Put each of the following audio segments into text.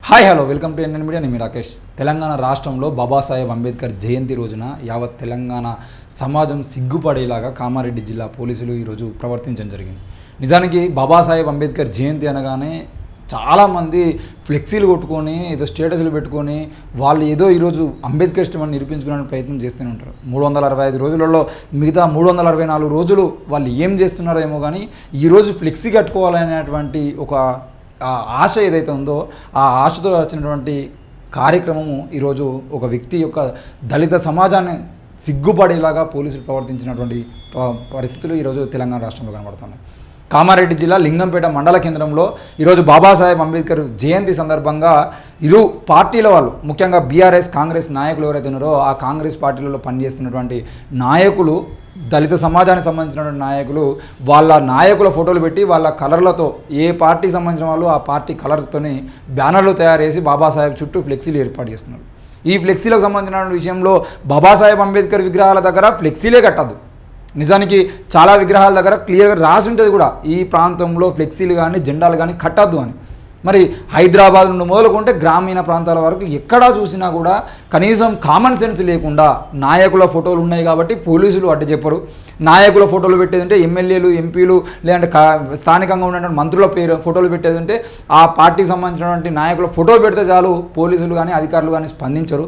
Hi hello welcome to NN media. నేను రాకేష్. తెలంగాణ రాష్ట్రంలో బాబాసాహెబ్ అంబేద్కర్ జయంతి రోజున యావత్ తెలంగాణ సమాజం సిగ్గుపడేలాగా కామారెడ్డి జిల్లా పోలీసులు ఈరోజు ప్రవర్తించడం జరిగింది. నిజానికి బాబాసాహెబ్ అంబేద్కర్ జయంతి అనగానే చాలామంది ఫ్లెక్సీలు కొట్టుకొని ఏదో స్టేటస్లు పెట్టుకొని వాళ్ళు ఏదో ఈరోజు అంబేద్కర్ ఇష్టమని నిరూపించుకునే ప్రయత్నం చేస్తూనే ఉంటారు. 365 రోజులలో మిగతా 364 రోజులు వాళ్ళు ఏం చేస్తున్నారో ఏమో కానీ ఈరోజు ఫ్లెక్సీ కట్టుకోవాలనేటువంటి ఒక ఆశ ఏదైతే ఉందో ఆ ఆశతో వచ్చినటువంటి కార్యక్రమము ఈరోజు ఒక వ్యక్తి యొక్క దళిత సమాజాన్ని సిగ్గుపడేలాగా పోలీసులు ప్రవర్తించినటువంటి పరిస్థితులు ఈరోజు తెలంగాణ రాష్ట్రంలో కనబడుతున్నాయి. కామారెడ్డి జిల్లా లింగంపేట మండల కేంద్రంలో ఈరోజు బాబాసాహెబ్ అంబేద్కర్ జయంతి సందర్భంగా ఇరు పార్టీల వాళ్ళు, ముఖ్యంగా బీఆర్ఎస్ కాంగ్రెస్ నాయకులు ఎవరైతే ఉన్నారో ఆ కాంగ్రెస్ పార్టీలలో పనిచేస్తున్నటువంటి నాయకులు, దళిత సమాజానికి సంబంధించినటువంటి నాయకులు వాళ్ళ నాయకుల ఫోటోలు పెట్టి వాళ్ళ కలర్లతో ఏ పార్టీకి సంబంధించిన వాళ్ళు ఆ పార్టీ కలర్తోని బ్యానర్లు తయారు చేసి బాబాసాహెబ్ చుట్టూ ఫ్లెక్సీలు ఏర్పాటు చేస్తున్నారు. ఈ ఫ్లెక్సీలకు సంబంధించిన విషయంలో బాబాసాహెబ్ అంబేద్కర్ విగ్రహాల దగ్గర ఫ్లెక్సీలే కట్టద్దు. నిజానికి చాలా విగ్రహాల దగ్గర క్లియర్గా రాసి ఉంటుంది కూడా ఈ ప్రాంతంలో ఫ్లెక్సీలు కానీ జెండాలు కానీ కట్టద్దు అని. మరి హైదరాబాద్ నుండి మొదలుకుంటే గ్రామీణ ప్రాంతాల వరకు ఎక్కడా చూసినా కూడా కనీసం కామన్ సెన్స్ లేకుండా నాయకుల ఫోటోలు ఉన్నాయి కాబట్టి పోలీసులు అడ్డు చెప్పరు. నాయకుల ఫోటోలు పెట్టేదంటే ఎమ్మెల్యేలు, ఎంపీలు లేదంటే స్థానికంగా ఉన్నటువంటి మంత్రుల పేరు ఫోటోలు పెట్టేదంటే ఆ పార్టీకి సంబంధించినటువంటి నాయకుల ఫోటోలు పెడితే చాలు పోలీసులు కానీ అధికారులు కానీ స్పందించరు.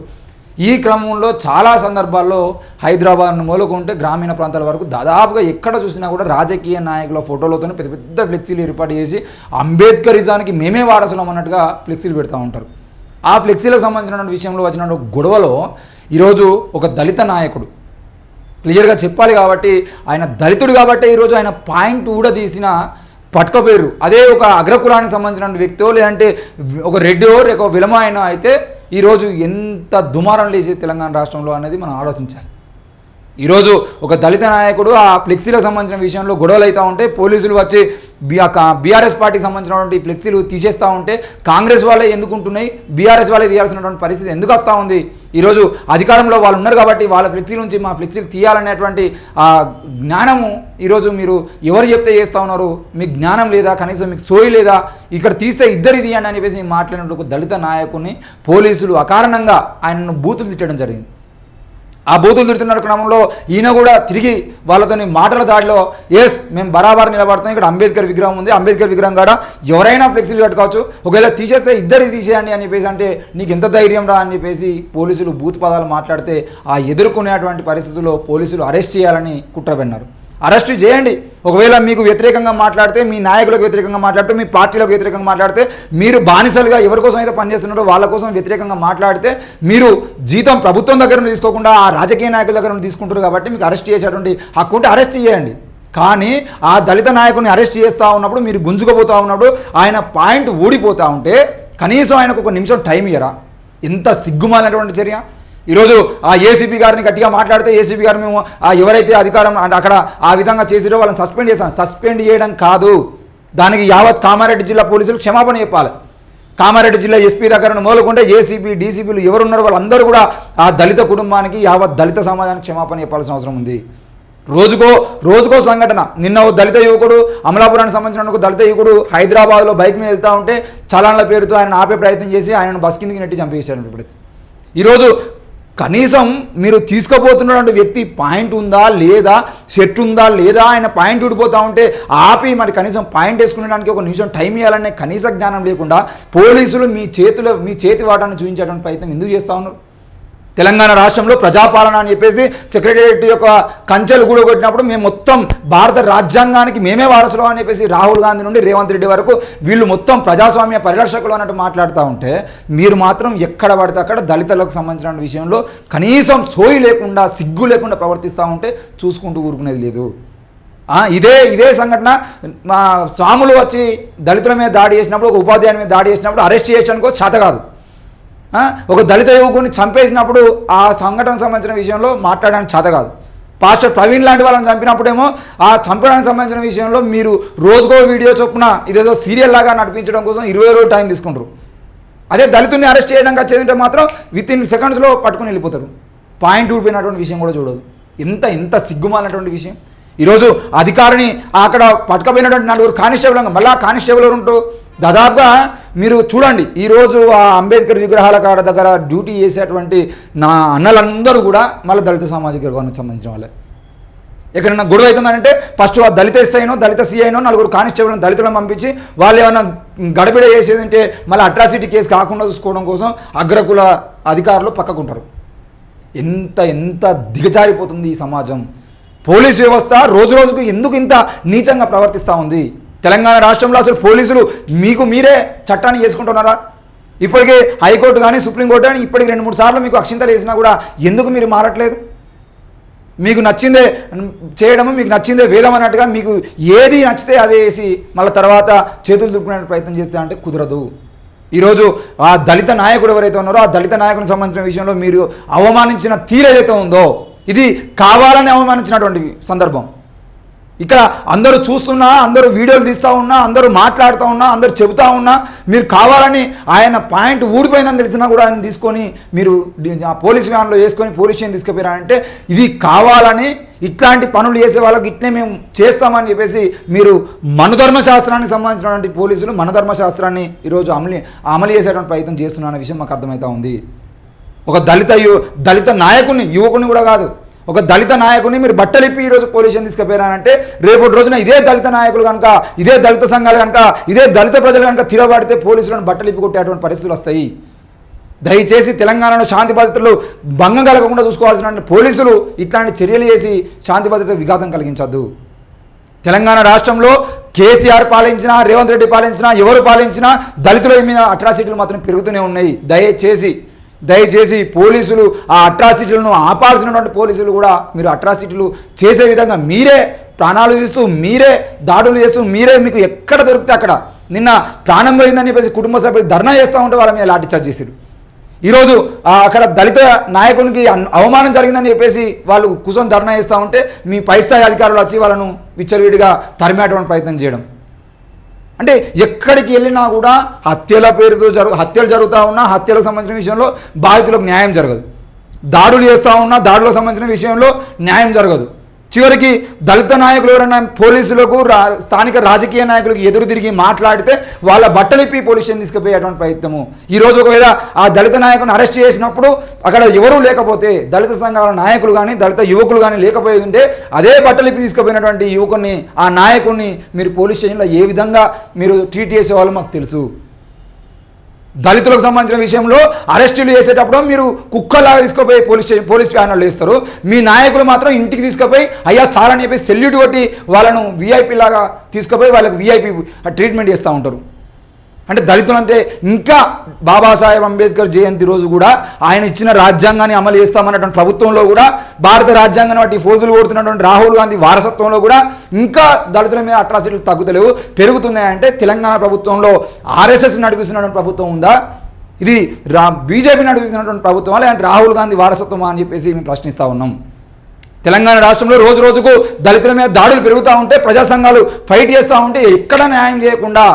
ఈ క్రమంలో చాలా సందర్భాల్లో హైదరాబాద్ను మొదలుకుంటే గ్రామీణ ప్రాంతాల వరకు దాదాపుగా ఎక్కడ చూసినా కూడా రాజకీయ నాయకుల ఫోటోలతో పెద్ద పెద్ద ఫ్లెక్సీలు ఏర్పాటు చేసి అంబేద్కరిజానికి మేమే వారసులం అన్నట్టుగా ఫ్లెక్సీలు పెడతా ఉంటారు. ఆ ఫ్లెక్సీలకు సంబంధించిన విషయంలో వచ్చిన గొడవలో ఈరోజు ఒక దళిత నాయకుడు క్లియర్గా చెప్పాలి కాబట్టి ఆయన దళితుడు కాబట్టి ఈరోజు ఆయన పాయింట్ కూడా తీసిన పట్టుకపోయారు. అదే ఒక అగ్రకులానికి సంబంధించిన వ్యక్తో లేదంటే ఒక రెడ్డో లేక విలమ అయినా అయితే ఈరోజు ఎంత దుమారం లేచి తెలంగాణ రాష్ట్రంలో అనేది మనం ఆలోచించాలి. ఈరోజు ఒక దళిత నాయకుడు ఆ ఫ్లెక్సీలకు సంబంధించిన విషయంలో గొడవలు అవుతూ ఉంటే పోలీసులు వచ్చి బీఆర్ఎస్ పార్టీకి సంబంధించినటువంటి ఫ్లెక్సీలు తీసేస్తూ ఉంటే కాంగ్రెస్ వాళ్ళే ఎందుకు ఉంటున్నాయి, బీఆర్ఎస్ వాళ్ళే తీయాల్సినటువంటి పరిస్థితి ఎందుకు వస్తూ ఉంది? ఈరోజు అధికారంలో వాళ్ళు ఉన్నారు కాబట్టి వాళ్ళ ఫ్లెక్సీ నుంచి మా ఫ్లెక్సీలు తీయాలనేటువంటి ఆ జ్ఞానము ఈరోజు మీరు ఎవరు చెప్తే చేస్తూ ఉన్నారు? మీకు జ్ఞానం లేదా? కనీసం మీకు సోయి లేదా? ఇక్కడ తీస్తే ఇద్దరు తీయండి అని చెప్పేసి మాట్లాడినప్పుడు ఒక దళిత నాయకుడిని పోలీసులు అకారణంగా ఆయనను బూతులు తిట్టడం జరిగింది. ఆ బూతులు తిడుతున్న క్రమంలో ఈయన కూడా తిరిగి వాళ్ళతోని మాటల దాడిలో ఎస్ మేము బరాబర్ నిలబడతాం, ఇక్కడ అంబేద్కర్ విగ్రహం ఉంది, అంబేద్కర్ విగ్రహం కాడ ఎవరైనా ఫ్లెక్సీలు కట్టుకోవచ్చు, ఒకవేళ తీసేస్తే ఇద్దరు తీసేయండి అని చెప్పేసి అంటే నీకు ఎంత ధైర్యం రా అని చెప్పేసి పోలీసులు బూత్ పదాలు మాట్లాడితే ఆ ఎదుర్కొనేటువంటి పరిస్థితుల్లో పోలీసులు అరెస్ట్ చేయాలని కుట్రబెన్నారు. అరెస్ట్ చేయండి. ఒకవేళ మీకు వ్యతిరేకంగా మాట్లాడితే, మీ నాయకులకు వ్యతిరేకంగా మాట్లాడితే, మీ పార్టీలకు వ్యతిరేకంగా మాట్లాడితే, మీరు బానిసలుగా ఎవరి కోసం అయితే పనిచేస్తున్నారో వాళ్ళ కోసం వ్యతిరేకంగా మాట్లాడితే మీరు జీతం ప్రభుత్వం దగ్గర నుండి తీసుకోకుండా ఆ రాజకీయ నాయకుల దగ్గర నుండి తీసుకుంటారు కాబట్టి మీకు అరెస్ట్ చేసేటువంటి హక్కు ఉంటే అరెస్ట్ చేయండి. కానీ ఆ దళిత నాయకుని అరెస్ట్ చేస్తూ ఉన్నప్పుడు మీరు గుంజుకుపోతూ ఉన్నప్పుడు ఆయన పాయింట్ ఊడిపోతూ ఉంటే కనీసం ఆయనకు ఒక నిమిషం టైం ఇయ్యరా? ఎంత సిగ్గుమాలినటువంటి చర్య! ఈరోజు ఆ ఏసీపీ గారిని గట్టిగా మాట్లాడితే ఏసీపీ గారు మేము ఎవరైతే అధికారం అక్కడ ఆ విధంగా చేసిరో వాళ్ళని సస్పెండ్ చేస్తాం. సస్పెండ్ చేయడం కాదు, దానికి యావత్ కామారెడ్డి జిల్లా పోలీసులు క్షమాపణ చెప్పాలి. కామారెడ్డి జిల్లా ఎస్పీ దగ్గర మొదలుకుంటే ఏసీపీ, డీసీపీలు ఎవరున్నారో వాళ్ళందరూ కూడా ఆ దళిత కుటుంబానికి యావత్ దళిత సమాజానికి క్షమాపణ చెప్పాల్సిన అవసరం ఉంది. రోజుకో సంఘటన. నిన్న ఓ దళిత యువకుడు, అమలాపురానికి సంబంధించిన ఒక దళిత యువకుడు హైదరాబాద్లో బైక్ మీద వెళ్తూ ఉంటే చలాన్ల పేరుతో ఆయన ఆపే ప్రయత్నం చేసి ఆయనను బస్ కిందికి నెట్టి చంపేశారు. ఇప్పుడు ఈరోజు కనీసం మీరు తీసుకుపోతున్నటువంటి వ్యక్తి పాయింట్ ఉందా లేదా, షర్ట్ ఉందా లేదా, ఆయన పాయింట్ ఊడిపోతూ ఉంటే ఆపి మరి కనీసం పాయింట్ వేసుకునేడానికి ఒక నిమిషం టైం ఇవ్వాలనే కనీస జ్ఞానం లేకుండా పోలీసులు మీ చేతి వాటాన్ని చూపించేటువంటి ప్రయత్నం ఎందుకు చేస్తూ ఉన్నారు? తెలంగాణ రాష్ట్రంలో ప్రజాపాలన అని చెప్పేసి సెక్రటేరియట్ యొక్క కంచెలు కూడగొట్టినప్పుడు మేము మొత్తం భారత రాజ్యాంగానికి మేమే వారసులు అని చెప్పేసి రాహుల్ గాంధీ నుండి రేవంత్ రెడ్డి వరకు వీళ్ళు మొత్తం ప్రజాస్వామ్య పరిరక్షకులు అన్నట్టు మాట్లాడుతూ ఉంటే మీరు మాత్రం ఎక్కడ పడితే అక్కడ దళితులకు సంబంధించిన విషయంలో కనీసం సోయి లేకుండా, సిగ్గు లేకుండా ప్రవర్తిస్తూ ఉంటే చూసుకుంటూ ఊరుకునేది లేదు. ఇదే సంఘటన మా స్వాములు వచ్చి దళితుల మీద దాడి చేసినప్పుడు, ఒక ఉపాధ్యాయుని మీద దాడి చేసినప్పుడు అరెస్ట్ చేయడానికి చేత కాదు. ఒక దళిత యువకుని చంపేసినప్పుడు ఆ సంఘటనకు సంబంధించిన విషయంలో మాట్లాడడానికి చేత కాదు. పాస్టర్ ప్రవీణ్ లాంటి వాళ్ళని చంపినప్పుడేమో ఆ చంపడానికి సంబంధించిన విషయంలో మీరు రోజుకో వీడియో చొప్పున ఇదేదో సీరియల్ లాగా నడిపించడం కోసం 20 రోజులు టైం తీసుకుంటారు. అదే దళితుల్ని అరెస్ట్ చేయడానికి వచ్చేదంటే మాత్రం వితిన్ సెకండ్స్లో పట్టుకుని వెళ్ళిపోతారు. పాయింట్ ఊడిపోయినటువంటి విషయం కూడా చూడదు. ఎంత సిగ్గుమాలినటువంటి విషయం. ఈరోజు అధికారిని అక్కడ పట్టుకపోయినటువంటి 4 కానిస్టేబుల్, మళ్ళీ కానిస్టేబుల్ ఉంటూ దాదాపుగా మీరు చూడండి, ఈరోజు ఆ అంబేద్కర్ విగ్రహాల కాడ దగ్గర డ్యూటీ చేసేటువంటి నా అన్నలందరూ కూడా మళ్ళీ దళిత సామాజిక వర్గానికి సంబంధించిన వాళ్ళే. ఎక్కడైనా గొడవ అవుతుందంటే ఫస్ట్ ఆ దళిత ఎస్ఐనో దళిత సిఐనో నలుగురు కానిస్టేబుల్ని దళితులను పంపించి వాళ్ళు ఏమైనా గడబిడ చేసేదంటే మళ్ళీ అట్రాసిటీ కేసు కాకుండా చూసుకోవడం కోసం అగ్రకుల అధికారులు పక్కకుంటారు. ఎంత ఎంత దిగజారిపోతుంది ఈ సమాజం. పోలీసు వ్యవస్థ రోజు రోజుకు ఎందుకు ఇంత నీచంగా ప్రవర్తిస్తూ ఉంది? తెలంగాణ రాష్ట్రంలో అసలు పోలీసులు మీకు మీరే చట్టాన్ని చేసుకుంటున్నారా? ఇప్పటికే హైకోర్టు కానీ సుప్రీంకోర్టు కానీ ఇప్పటికి 2-3 సార్లు మీకు అక్షింతలు వేసినా కూడా ఎందుకు మీరు మారట్లేదు? మీకు నచ్చిందే చేయడము, మీకు నచ్చిందే వేదం అన్నట్టుగా మీకు ఏది నచ్చితే అదే వేసి మళ్ళీ తర్వాత చేతులు దుక్కునే ప్రయత్నం చేస్తే అంటే కుదరదు. ఈరోజు ఆ దళిత నాయకుడు ఎవరైతే ఉన్నారో ఆ దళిత నాయకునికి సంబంధించిన విషయంలో మీరు అవమానించిన తీరు ఏదైతే ఉందో ఇది కావాలని అవమానించినటువంటి సందర్భం. ఇక్కడ అందరూ చూస్తున్నా, అందరూ వీడియోలు తీస్తూ ఉన్నా, అందరూ మాట్లాడుతూ ఉన్నా, అందరూ చెబుతూ ఉన్నా, మీరు కావాలని ఆయన పాయింట్ ఊడిపోయిందని తెలిసినా కూడా ఆయన తీసుకొని మీరు పోలీస్ వ్యాన్లో వేసుకొని పోలీస్ స్టేషన్ తీసుకుపోయారంటే ఇది కావాలని ఇట్లాంటి పనులు చేసే వాళ్ళకి ఇట్నే మేము చేస్తామని చెప్పేసి మీరు మనుధర్మశాస్త్రానికి సంబంధించినటువంటి పోలీసులు మనుధర్మశాస్త్రాన్ని ఈరోజు అమలు చేసేటువంటి ప్రయత్నం చేస్తున్నారనే విషయం మాకు అర్థమవుతా ఉంది. ఒక దళిత నాయకుని, యువకుని కూడా కాదు, ఒక దళిత నాయకుని మీరు బట్టలిప్పి ఈరోజు పోలీస్ స్టేషన్ తీసుకుపోయారంటే రేపటి రోజున ఇదే దళిత నాయకులు కనుక, ఇదే దళిత సంఘాలు కనుక, ఇదే దళిత ప్రజలు కనుక తిరగబడితే పోలీసులను బట్టలిప్పి కొట్టేటువంటి పరిస్థితులు వస్తాయి. దయచేసి తెలంగాణలో శాంతి భద్రతలు భంగం కలగకుండా చూసుకోవాల్సిన పోలీసులు ఇట్లాంటి చర్యలు చేసి శాంతి భద్రత విఘాతం కలిగించద్దు. తెలంగాణ రాష్ట్రంలో కేసీఆర్ పాలించినా, రేవంత్ రెడ్డి పాలించినా, ఎవరు పాలించినా దళితుల మీద అట్రాసిటీలు మాత్రం పెరుగుతూనే ఉన్నాయి. దయచేసి పోలీసులు ఆ అట్రాసిటీలను ఆపాల్సినటువంటి పోలీసులు కూడా మీరు అట్రాసిటీలు చేసే విధంగా మీరే ప్రాణాలు తీస్తూ, మీరే దాడులు చేస్తూ, మీరే మీకు ఎక్కడ దొరికితే అక్కడ నిన్న ప్రాణం పోయిందని చెప్పేసి కుటుంబ సభ్యులు ధర్నా చేస్తూ ఉంటే వాళ్ళ మీద లాఠీ చార్జ్ చేశారు. ఈరోజు అక్కడ దళిత నాయకునికి అవమానం జరిగిందని చెప్పేసి వాళ్ళు కూర్చొని ధర్నా చేస్తూ ఉంటే మీ పై స్థాయి అధికారులు వచ్చి వాళ్ళను విచ్చలవిడిగా తరిమేటువంటి ప్రయత్నం చేయడం అంటే ఎక్కడికి వెళ్ళినా కూడా హత్యల పేరుతో హత్యలు జరుగుతూ ఉన్నా హత్యలకు సంబంధించిన విషయంలో బాధితులకు న్యాయం జరగదు. దాడులు చేస్తూ ఉన్నా దాడులకు సంబంధించిన విషయంలో న్యాయం జరగదు. చివరికి దళిత నాయకులు ఎవరైనా పోలీసులకు స్థానిక రాజకీయ నాయకులకు ఎదురు తిరిగి మాట్లాడితే వాళ్ళ బట్టలిప్పి పోలీస్ స్టేషన్ తీసుకుపోయేటువంటి ప్రయత్నము. ఈరోజు ఒకవేళ ఆ దళిత నాయకుని అరెస్ట్ చేసినప్పుడు అక్కడ ఎవరూ లేకపోతే దళిత సంఘాల నాయకులు కానీ దళిత యువకులు కానీ లేకపోయేది ఉంటే అదే బట్టలిప్పి తీసుకుపోయినటువంటి యువకుని ఆ నాయకుడిని మీరు పోలీస్ స్టేషన్లో ఏ విధంగా మీరు ట్రీట్ చేసేవాళ్ళు మాకు తెలుసు. దళితులకు సంబంధించిన విషయంలో అరెస్టులు చేసేటప్పుడు మీరు కుక్కలాగా తీసుకుపోయి పోలీస్ వ్యాన్లు వేస్తారు. మీ నాయకులు మాత్రం ఇంటికి తీసుకుపోయి అయ్యా సార్ అని చెప్పి సెల్యూట్ కొట్టి వాళ్ళను వీఐపీ లాగా తీసుకుపోయి వాళ్ళకి వీఐపీ ట్రీట్మెంట్ చేస్తూ ఉంటారు. అంటే దళితులు అంటే ఇంకా బాబాసాహెబ్ అంబేద్కర్ జయంతి రోజు కూడా ఆయన ఇచ్చిన రాజ్యాంగాన్ని అమలు చేస్తామన్నటువంటి ప్రభుత్వంలో కూడా భారత రాజ్యాంగాన్ని బట్టి ఫోజులు కొడుతున్నటువంటి రాహుల్ గాంధీ వారసత్వంలో కూడా ఇంకా దళితుల మీద అట్రాసిటీలు తగ్గుతలేవు, పెరుగుతున్నాయంటే తెలంగాణ ప్రభుత్వంలో ఆర్ఎస్ఎస్ నడిపిస్తున్నటువంటి ప్రభుత్వం ఉందా? ఇది బీజేపీ నడిపిస్తున్నటువంటి ప్రభుత్వమా లేదంటే రాహుల్ గాంధీ వారసత్వమా అని చెప్పేసి మేము ప్రశ్నిస్తూ ఉన్నాం. తెలంగాణ రాష్ట్రంలో రోజు రోజుకు దళితుల మీద దాడులు పెరుగుతూ ఉంటే ప్రజా సంఘాలు ఫైట్ చేస్తూ ఉంటే ఎక్కడ న్యాయం చేయకుండా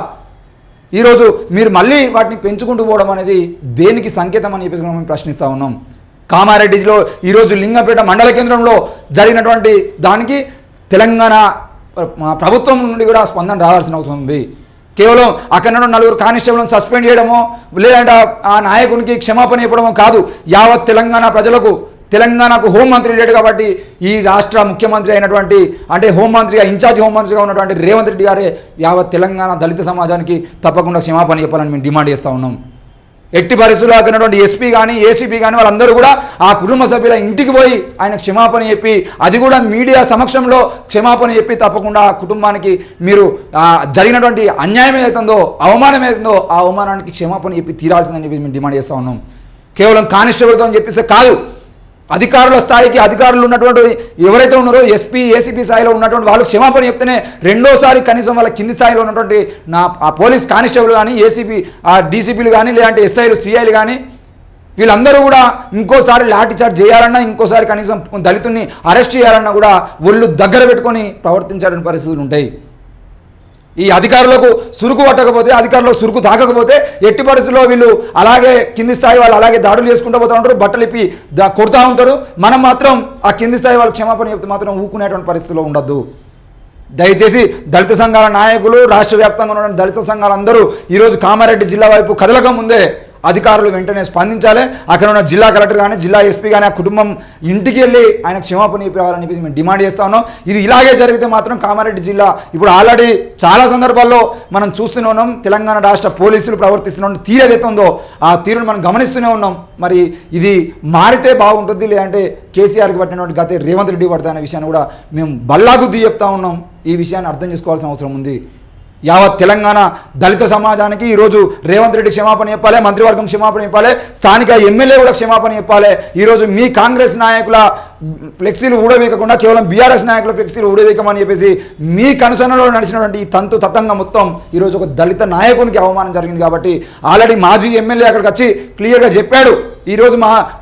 ఈరోజు మీరు మళ్ళీ వాటిని పెంచుకుంటూ పోవడం అనేది దేనికి సంకేతం అని చెప్పేసి మేము ప్రశ్నిస్తూ ఉన్నాం. కామారెడ్డిలో ఈరోజు లింగంపేట మండల కేంద్రంలో జరిగినటువంటి దానికి తెలంగాణ ప్రభుత్వం నుండి కూడా స్పందన రావాల్సిన అవసరం ఉంది. కేవలం అక్కడ 4 కానిస్టేబుల్ని సస్పెండ్ చేయడమో లేదంటే ఆ నాయకునికి క్షమాపణ చెప్పడమో కాదు, యావత్ తెలంగాణ ప్రజలకు తెలంగాణకు హోంమంత్రి లేడు కాబట్టి ఈ రాష్ట్ర ముఖ్యమంత్రి అయినటువంటి అంటే హోంమంత్రిగా ఇన్ఛార్జ్ హోంమంత్రిగా ఉన్నటువంటి రేవంత్ రెడ్డి గారే యావత్ తెలంగాణ దళిత సమాజానికి తప్పకుండా క్షమాపణ చెప్పాలని మేము డిమాండ్ చేస్తూ ఉన్నాం. ఎట్టి పరిస్థితుల్లో అక్కడటువంటి ఎస్పీ కానీ ఏసీపీ కానీ వాళ్ళందరూ కూడా ఆ కుటుంబ సభ్యుల ఇంటికి పోయి ఆయన క్షమాపణ చెప్పి అది కూడా మీడియా సమక్షంలో క్షమాపణ చెప్పి తప్పకుండా ఆ కుటుంబానికి మీరు జరిగినటువంటి అన్యాయం ఏదైతుందో అవమానం ఏదైతుందో ఆ అవమానానికి క్షమాపణ చెప్పి తీరాల్సిందని చెప్పి మేము డిమాండ్ చేస్తూ ఉన్నాం. కేవలం కానిస్టేబుల్తో అని చెప్పేస్తే కాదు, అధికారుల స్థాయికి అధికారులు ఉన్నటువంటి ఎవరైతే ఉన్నారో ఎస్పీ ఏసీపీ స్థాయిలో ఉన్నటువంటి వాళ్ళు క్షమాపణ చెప్తేనే రెండోసారి కనీసం వాళ్ళ కింది స్థాయిలో ఉన్నటువంటి ఆ పోలీస్ కానిస్టేబుల్ కానీ ఏసీపీ ఆ డీసీపీలు కానీ లేదంటే ఎస్ఐలు సిఐలు కానీ వీళ్ళందరూ కూడా ఇంకోసారి లాఠీ చార్జ్ చేయాలన్నా ఇంకోసారి కనీసం దళితుల్ని అరెస్ట్ చేయాలన్నా కూడా ఒళ్ళు దగ్గర పెట్టుకొని ప్రవర్తించాలని పరిస్థితులు ఉంటాయి. ఈ అధికారులకు సురుకు పట్టకపోతే అధికారులకు సురుకు తాకకపోతే ఎట్టి పరిస్థితుల్లో వీళ్ళు అలాగే కింది స్థాయి వాళ్ళు అలాగే దాడులు చేసుకుంటూ పోతూ ఉంటారు, బట్టలిప్పి కొడుతూ ఉంటారు. మనం మాత్రం ఆ కింది స్థాయి వాళ్ళు క్షమాపణ చెప్తే మాత్రం ఊకునేటువంటి పరిస్థితిలో ఉండద్దు. దయచేసి దళిత సంఘాల నాయకులు, రాష్ట్ర వ్యాప్తంగా ఉన్న దళిత సంఘాలందరూ ఈరోజు కామారెడ్డి జిల్లా వైపు కదలక ముందే అధికారులు వెంటనే స్పందించాలి. అక్కడ ఉన్న జిల్లా కలెక్టర్ కానీ, జిల్లా ఎస్పీ కానీ ఆ కుటుంబం ఇంటికి వెళ్ళి ఆయనకు క్షమాపణ చెప్పేవారని చెప్పేసి మేము డిమాండ్ చేస్తా ఉన్నాం. ఇది ఇలాగే జరిగితే మాత్రం కామారెడ్డి జిల్లా ఇప్పుడు ఆల్రెడీ చాలా సందర్భాల్లో మనం చూస్తూనే ఉన్నాం. తెలంగాణ రాష్ట్ర పోలీసులు ప్రవర్తిస్తున్న తీరు ఏదైతే ఉందో ఆ తీరును మనం గమనిస్తూనే ఉన్నాం. మరి ఇది మారితే బాగుంటుంది, లేదంటే కేసీఆర్కి పట్టినటువంటి గతే రేవంత్ రెడ్డి పడతా అనే విషయాన్ని కూడా మేము బల్లాగుద్ది చెప్తా ఉన్నాం. ఈ విషయాన్ని అర్థం చేసుకోవాల్సిన అవసరం ఉంది. యావత్ తెలంగాణ దళిత సమాజానికి ఈరోజు రేవంత్ రెడ్డి క్షమాపణ చెప్పాలి, మంత్రివర్గం క్షమాపణ చెప్పాలి, స్థానిక ఎమ్మెల్యే కూడా క్షమాపణ చెప్పాలి. ఈరోజు మీ కాంగ్రెస్ నాయకుల ఫ్లెక్సీలు ఊడవేయకుండా కేవలం బీఆర్ఎస్ నాయకుల ఫ్లెక్సీలు ఊడవేయకమని చెప్పేసి మీ కనుసనలో నడిచినటువంటి ఈ తంతు తతంగం మొత్తం ఈరోజు ఒక దళిత నాయకునికి అవమానం జరిగింది. కాబట్టి ఆల్రెడీ మాజీ ఎమ్మెల్యే అక్కడికి వచ్చి క్లియర్గా చెప్పాడు, ఈరోజు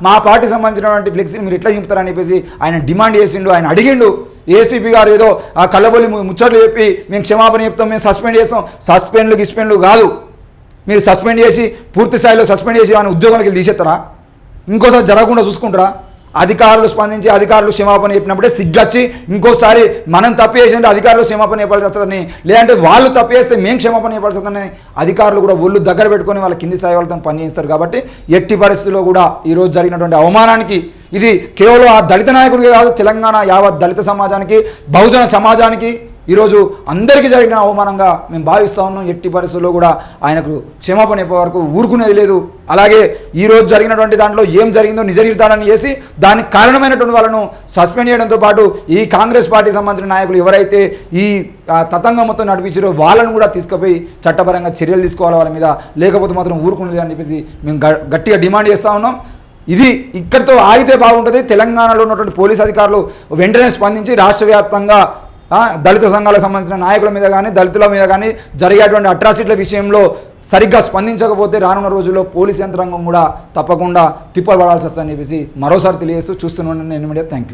మా పార్టీ సంబంధించినటువంటి ఫ్లెక్సీలు మీరు ఎట్లా చింపుతారని చెప్పేసి ఆయన డిమాండ్ చేసిండు, ఆయన అడిగిండు. ఏసీపీ గారు ఏదో ఆ కళ్ళబొల్లి ముచ్చట్లు చెప్పి మేము క్షమాపణ చెప్తాం, మేము సస్పెండ్ చేస్తాం. సస్పెండ్లు కాదు, మీరు సస్పెండ్ చేసి పూర్తి స్థాయిలో సస్పెండ్ చేసి ఆయన ఉద్యోగానికి తీసేస్తారా? ఇంకోసారి జరగకుండా చూసుకుంటారా? అధికారులు స్పందించి అధికారులు క్షమాపణ చెప్పినప్పుడే సిగ్గొచ్చి ఇంకోసారి మనం తప్పు చేసింటే అధికారులు క్షమాపణ చెప్పాల్సి వస్తుందని, లేదంటే వాళ్ళు తప్పు చేస్తే మేము క్షమాపణ చెప్పాల్సి వస్తుందని అధికారులు కూడా ఒళ్ళు దగ్గర పెట్టుకొని వాళ్ళ కింది స్థాయి వాళ్ళతో పనిచేస్తారు. కాబట్టి ఎట్టి పరిస్థితుల్లో కూడా ఈరోజు జరిగినటువంటి అవమానానికి ఇది కేవలం ఆ దళిత నాయకుడికి కాదు, తెలంగాణ యావత్ దళిత సమాజానికి, బహుజన సమాజానికి ఈరోజు అందరికీ జరిగిన అవమానంగా మేము భావిస్తూ ఉన్నాం. ఎట్టి పరిస్థితుల్లో కూడా ఆయనకు క్షమాపణ చెప్పే వరకు ఊరుకునేది లేదు. అలాగే ఈరోజు జరిగినటువంటి దాంట్లో ఏం జరిగిందో నిజ నిర్ధారణ చేసి దానికి కారణమైనటువంటి వాళ్ళను సస్పెండ్ చేయడంతో పాటు ఈ కాంగ్రెస్ పార్టీకి సంబంధించిన నాయకులు ఎవరైతే ఈ తతంగం మొత్తం నడిపించారో వాళ్ళను కూడా తీసుకుపోయి చట్టపరంగా చర్యలు తీసుకోవాలి వాళ్ళ మీద, లేకపోతే మాత్రం ఊరుకునేది అని చెప్పేసి మేము గట్టిగా డిమాండ్ చేస్తూ ఉన్నాం. ఇది ఇక్కడితో ఆగితే బాగుంటుంది. తెలంగాణలో ఉన్నటువంటి పోలీస్ అధికారులు వెంటనే స్పందించి రాష్ట్ర వ్యాప్తంగా దళిత సంఘాలకు సంబంధించిన నాయకుల మీద కానీ, దళితుల మీద కానీ జరిగేటువంటి అట్రాసిటీల విషయంలో సరిగ్గా స్పందించకపోతే రానున్న రోజుల్లో పోలీస్ యంత్రాంగం కూడా తప్పకుండా తిప్పబడాల్సి వస్తుందని చెప్పేసి మరోసారి తెలియజేస్తూ చూస్తున్నాను నేను మీడియా. Thank you.